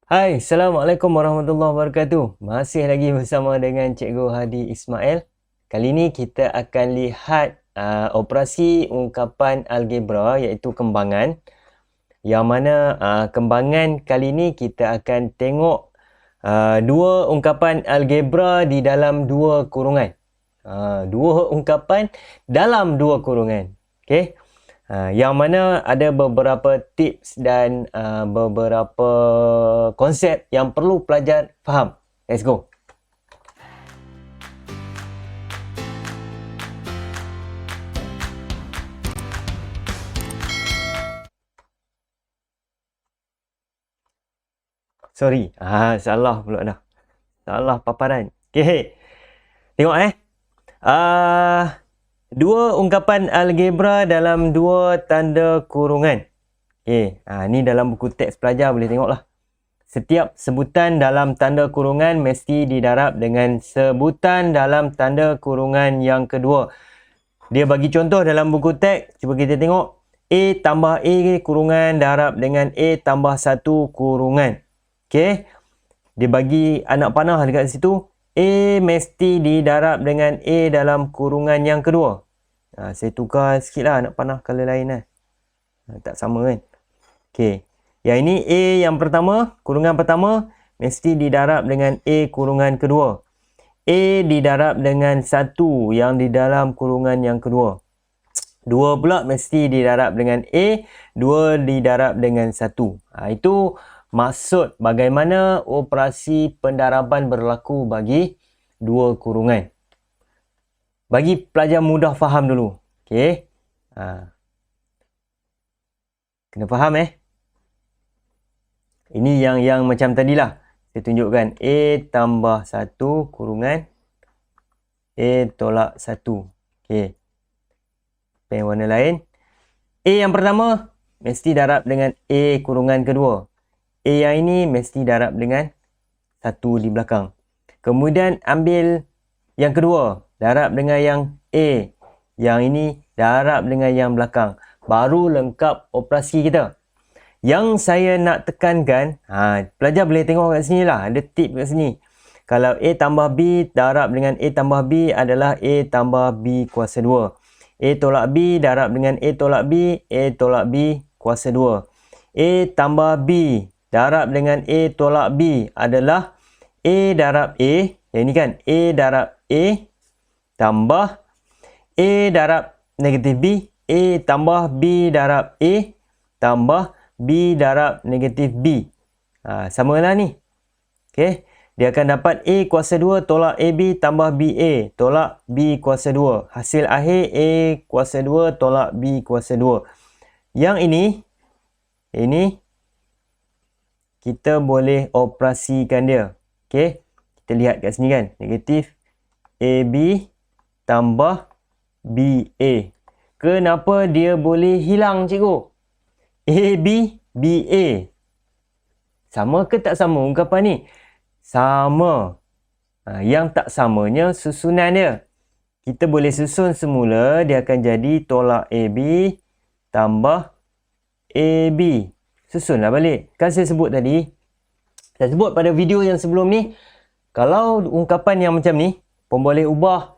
Hai, Assalamualaikum warahmatullahi wabarakatuh. Masih lagi bersama dengan Cikgu Hadi Ismail. Kali ini kita akan lihat operasi ungkapan algebra iaitu kembangan. Yang mana kembangan kali ini kita akan tengok dua ungkapan algebra di dalam dua kurungan. Dua ungkapan dalam dua kurungan. Okey. Yang mana ada beberapa tips dan beberapa konsep yang perlu pelajar faham. Let's go. Sorry. Salah pula dah. Salah paparan. Okey. Tengok dua ungkapan algebra dalam dua tanda kurungan. Okey. Ni dalam buku teks pelajar boleh tengoklah. Setiap sebutan dalam tanda kurungan mesti didarab dengan sebutan dalam tanda kurungan yang kedua. Dia bagi contoh dalam buku teks. Cuba kita tengok. A tambah A kurungan darab dengan A tambah 1 kurungan. Okey. Dia bagi anak panah dekat situ. A mesti didarab dengan A dalam kurungan yang kedua. Saya tukar sikit lah anak panah color lain lah. Tak sama kan. Okey. Yang ini A yang pertama, kurungan pertama mesti didarab dengan A kurungan kedua. A didarab dengan 1 yang di dalam kurungan yang kedua. 2 pula mesti didarab dengan A, 2 didarab dengan 1. Itu maksud bagaimana operasi pendaraban berlaku bagi dua kurungan. Bagi pelajar mudah faham dulu. Okey. Kena faham Ini yang macam tadilah. Saya tunjukkan A tambah 1 kurungan A tolak 1. Okey. Pen warna lain. A yang pertama mesti darab dengan A kurungan kedua. A yang ini mesti darab dengan 1 di belakang. Kemudian ambil yang kedua. Darab dengan yang A. Yang ini darab dengan yang belakang. Baru lengkap operasi kita. Yang saya nak tekankan, pelajar boleh tengok kat sini lah. Ada tip kat sini. Kalau A tambah B darab dengan A tambah B adalah A tambah B kuasa 2. A tolak B darab dengan A tolak B, A tolak B kuasa 2. A tambah B darab dengan A tolak B adalah A darab A. Yang ini kan A darab A tambah A darab negatif B. A tambah B darab A tambah B darab negatif B. Samalah ni. Okey. Dia akan dapat A kuasa 2 tolak AB tambah BA tolak B kuasa 2. Hasil akhir A kuasa 2 tolak B kuasa 2. Yang ini kita boleh operasikan dia. Okey. Kita lihat kat sini kan. Negatif AB tambah BA. Kenapa dia boleh hilang, cikgu? AB, BA. Sama ke tak sama ungkapan ni? Sama. Yang tak samanya susunan dia. Kita boleh susun semula. Dia akan jadi tolak AB tambah AB. Susunlah balik. Kan saya sebut tadi. Saya sebut pada video yang sebelum ni. Kalau ungkapan yang macam ni, pun boleh ubah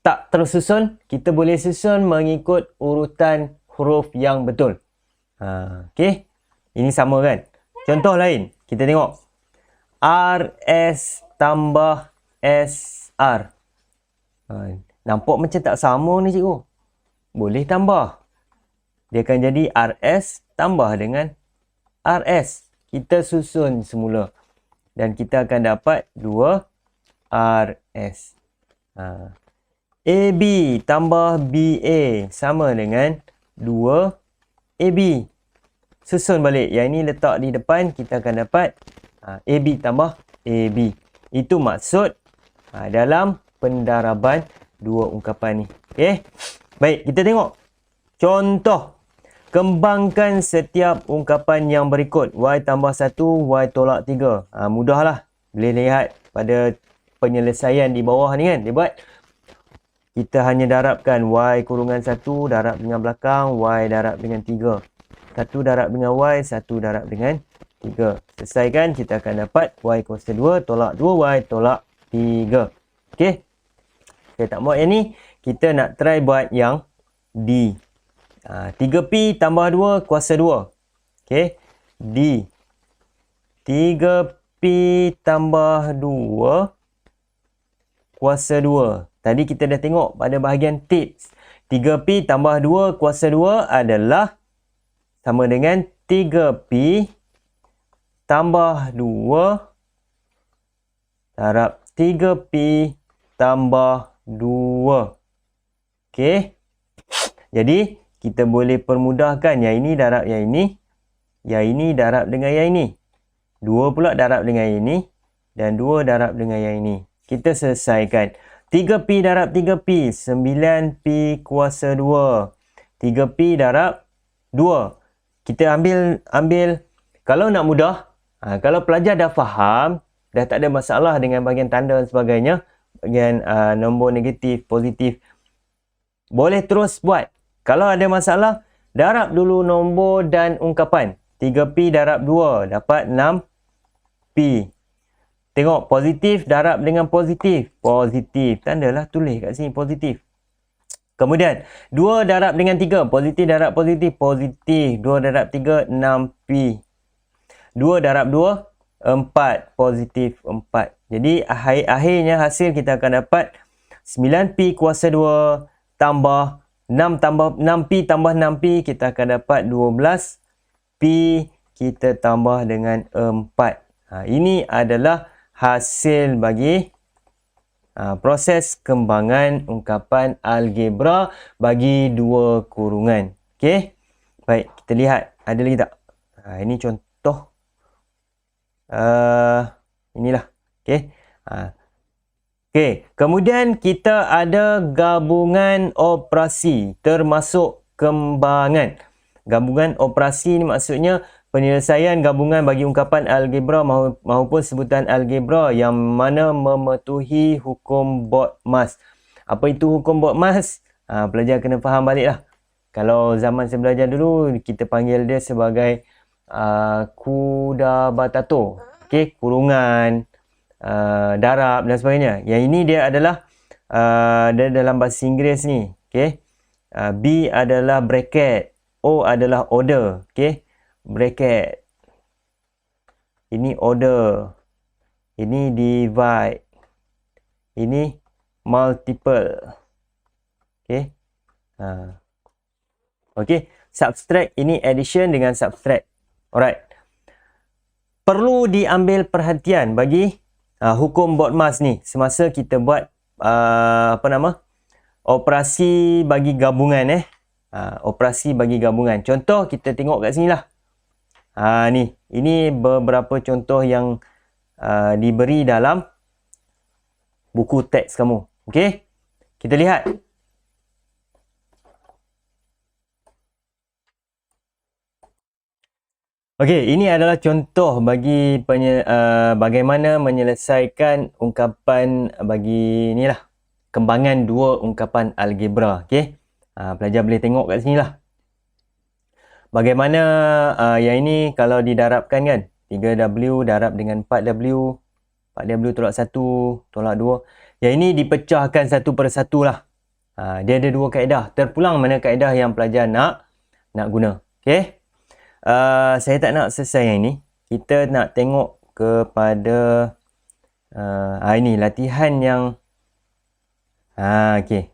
tak tersusun. Kita boleh susun mengikut urutan huruf yang betul. Okey. Ini sama kan? Contoh lain. Kita tengok. RS tambah SR. Nampak macam tak sama ni, cikgu. Boleh tambah. Dia akan jadi RS tambah dengan RS. Kita susun semula. Dan kita akan dapat 2 RS. AB tambah BA sama dengan 2 AB. Susun balik. Yang ini letak di depan. Kita akan dapat AB tambah AB. Itu maksud dalam pendaraban dua ungkapan ni. Okey. Baik, kita tengok. Contoh. Kembangkan setiap ungkapan yang berikut. Y tambah 1, Y tolak 3. Mudahlah. Boleh lihat pada penyelesaian di bawah ni kan. Dia buat. Kita hanya darabkan Y kurungan 1 darab dengan belakang. Y darab dengan 3. 1 darab dengan Y, 1 darab dengan 3. Selesaikan, kita akan dapat Y kuasa 2 tolak 2Y tolak 3. Okey. Saya tak buat yang ni. Kita nak try buat yang D. 3P tambah 2 kuasa 2. Okey. D. 3P tambah 2 kuasa 2. Tadi kita dah tengok pada bahagian tips. 3P tambah 2 kuasa 2 adalah sama dengan 3P tambah 2 darab 3P tambah 2. Okey. Jadi, kita boleh permudahkan yang ini darab yang ini. Yang ini darab dengan yang ini. 2 pula darab dengan yang ini. Dan 2 darab dengan yang ini. Kita selesaikan. 3P darab 3P. 9P kuasa 2. 3P darab 2. Kita ambil. Kalau nak mudah. Kalau pelajar dah faham. Dah tak ada masalah dengan bahagian tanda dan sebagainya. Bahagian nombor negatif, positif. Boleh terus buat. Kalau ada masalah. Darab dulu nombor dan ungkapan. 3P darab 2. Dapat 6P. Tengok, positif darab dengan positif. Positif. Tandalah, tulis kat sini positif. Kemudian, 2 darab dengan 3. Positif darab positif. Positif. 2 darab 3, 6P. 2 darab 2, 4. Positif 4. Jadi, akhirnya hasil kita akan dapat 9P kuasa 2 tambah 6P tambah 6P. Kita akan dapat 12P. Kita tambah dengan 4. Ini adalah hasil bagi proses kembangan ungkapan algebra bagi 2 kurungan. Okey. Baik, kita lihat. Ada lagi tak? Ini contoh. Inilah. Okey. Okey. Kemudian kita ada gabungan operasi termasuk kembangan. Gabungan operasi ni maksudnya penyelesaian gabungan bagi ungkapan algebra maupun sebutan algebra yang mana mematuhi hukum Boltzmann. Apa itu hukum Boltzmann? Pelajar kena faham balik lah. Kalau zaman saya belajar dulu, kita panggil dia sebagai Kudabatato. Okay, kurungan, darab dan sebagainya. Yang ini dia adalah dia dalam bahasa Inggeris ni. Okay. B adalah bracket. O adalah order. Okay. Bracket. Ini order. Ini divide. Ini multiple. Okay. Okay. Subtract. Ini addition dengan subtract. Alright. Perlu diambil perhatian bagi hukum Boltzmann ni. Semasa kita buat operasi bagi gabungan. Operasi bagi gabungan. Contoh kita tengok kat sini lah. Ni. Ini beberapa contoh yang diberi dalam buku teks kamu. Okey? Kita lihat. Okey, ini adalah contoh bagi bagaimana menyelesaikan ungkapan bagi ni lah. Kembangan 2 ungkapan algebra. Okey? Pelajar boleh tengok kat sini lah. Bagaimana yang ini kalau didarabkan kan. 3W darab dengan 4W. 4W tolak 1, tolak 2. Yang ini dipecahkan satu persatu lah. Dia ada 2 kaedah. Terpulang mana kaedah yang pelajar nak guna. Okey. Saya tak nak selesai yang ini. Kita nak tengok kepada ini latihan yang okey.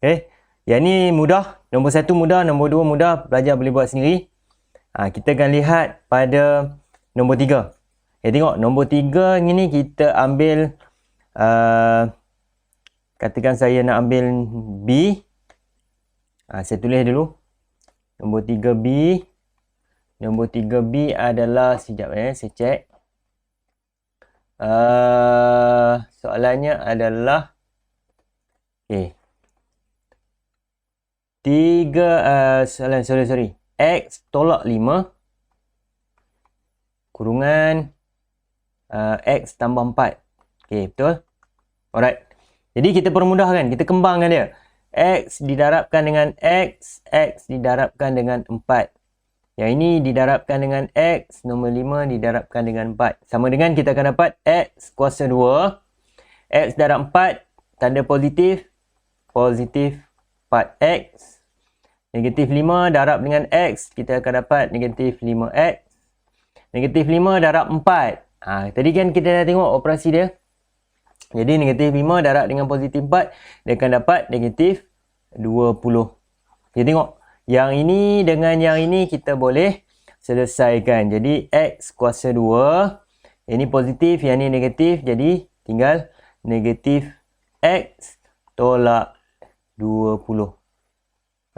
Okey. Yang ni mudah. Nombor 1 mudah, nombor 2 mudah. Pelajar boleh buat sendiri. Kita akan lihat pada nombor 3. Tengok nombor 3 ni kita ambil katakan saya nak ambil B. Saya tulis dulu. Nombor 3B. Nombor 3B adalah sekejap saya cek. Soalannya adalah okey. 3 X tolak 5 kurungan X tambah 4. Okey, betul? Alright. Jadi kita permudahkan, kita kembangkan dia. X didarabkan dengan X, X didarabkan dengan 4. Yang ini didarabkan dengan X. Nombor 5 didarabkan dengan 4. Sama dengan kita akan dapat X kuasa 2. X darab 4. Tanda positif. Positif 4X. Negatif 5 darab dengan X. Kita akan dapat negatif 5X. Negatif 5 darab 4. Tadi kan kita dah tengok operasi dia. Jadi negatif 5 darab dengan positif 4. Dia akan dapat negatif 20. Kita tengok. Yang ini dengan yang ini kita boleh selesaikan. Jadi X kuasa 2. Yang ini positif, yang ini negatif. Jadi tinggal negatif X tolak 20.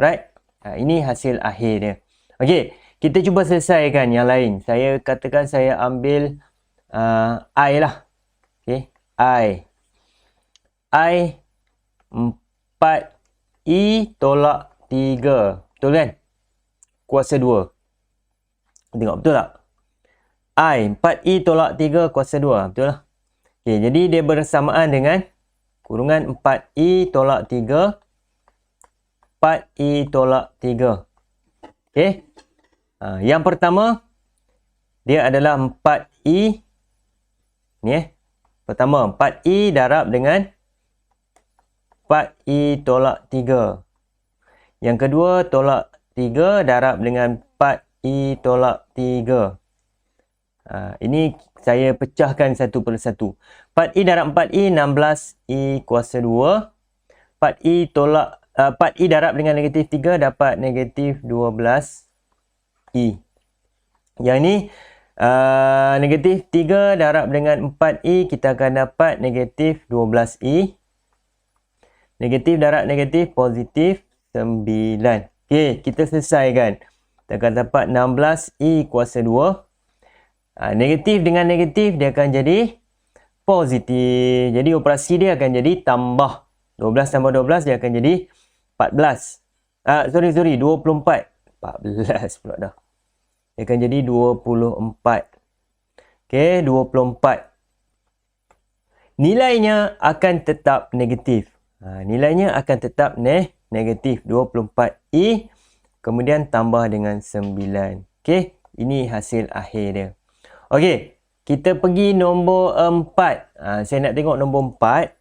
Right? Ini hasil akhir dia. Okey, kita cuba selesaikan yang lain. Saya katakan saya ambil I lah. Okey, I 4I tolak 3. Betul kan? Kuasa 2. Tengok betul tak? I 4I tolak 3 kuasa 2. Betul lah. Okay, jadi dia bersamaan dengan kurungan 4I tolak 3. 4I tolak 3. Okay. Yang pertama, dia adalah 4I. Ni pertama, 4I darab dengan 4I tolak 3. Yang kedua, tolak 3 darab dengan 4I tolak 3. Ini saya pecahkan satu persatu. 4I darab 4I, 16I kuasa 2. 4I darab dengan negatif 3 dapat negatif 12I. Yang ni, negatif 3 darab dengan 4I, kita akan dapat negatif 12I. Negatif darab negatif, positif 9. Okey, kita selesaikan. Kita akan dapat 16I kuasa 2. Negatif dengan negatif, dia akan jadi positif. Jadi operasi dia akan jadi tambah. 12 tambah 12, dia akan jadi 14. 24. 14 pula dah. Dia akan jadi 24. Okey, 24. Nilainya akan tetap negatif. Nilainya akan tetap negatif 24I. Kemudian tambah dengan 9. Okey, ini hasil akhir dia. Okey, kita pergi nombor 4. Saya nak tengok nombor 4.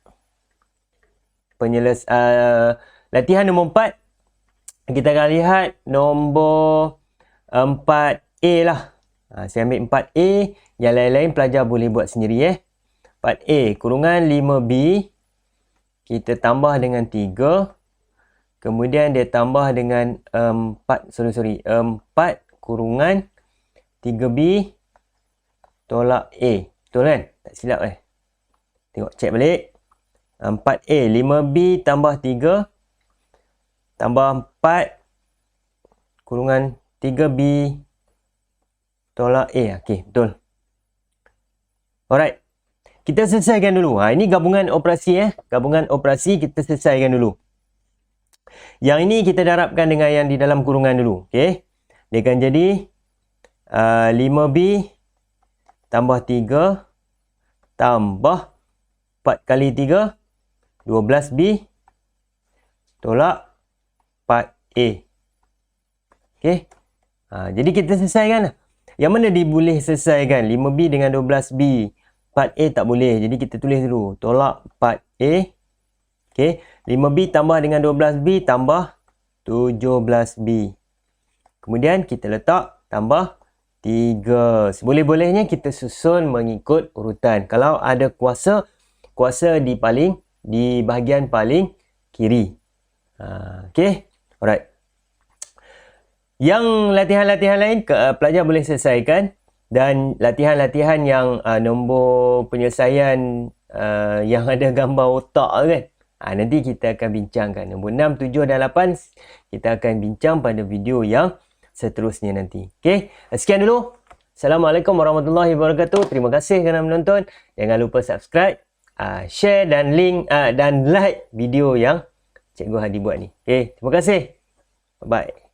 Latihan nombor 4. Kita akan lihat nombor 4A lah. Saya ambil 4A. Yang lain-lain pelajar boleh buat sendiri. 4A kurungan 5B. Kita tambah dengan 3. Kemudian dia tambah dengan 4 kurungan 3B tolak A. Betul kan? Tak silap Tengok, cek balik. 4A, 5B tambah 3 tambah 4 kurungan 3B tolak A. Okey, betul. Alright. Kita selesaikan dulu. Ini gabungan operasi. Gabungan operasi kita selesaikan dulu. Yang ini kita darabkan dengan yang di dalam kurungan dulu. Okey. Dia akan jadi 5B tambah 3 tambah 4 kali 3 12B tolak 4A. Okey. Jadi kita selesaikan. Yang mana dia boleh selesaikan? 5B dengan 12B. 4A tak boleh. Jadi kita tulis dulu. Tolak 4A. Okey. 5B tambah dengan 12B tambah 17B. Kemudian kita letak tambah 3. Seboleh-bolehnya kita susun mengikut urutan. Kalau ada kuasa di bahagian paling kiri. Okey. Alright. Yang latihan-latihan lain pelajar boleh selesaikan. Dan latihan-latihan yang nombor penyelesaian yang ada gambar otak kan. Nanti kita akan bincangkan. Nombor 6, 7 dan 8 kita akan bincang pada video yang seterusnya nanti. Okey, sekian dulu. Assalamualaikum warahmatullahi wabarakatuh. Terima kasih kerana menonton. Jangan lupa subscribe, share dan link dan like video yang Cikgu Hadi buat ni. Okey, terima kasih. Bye.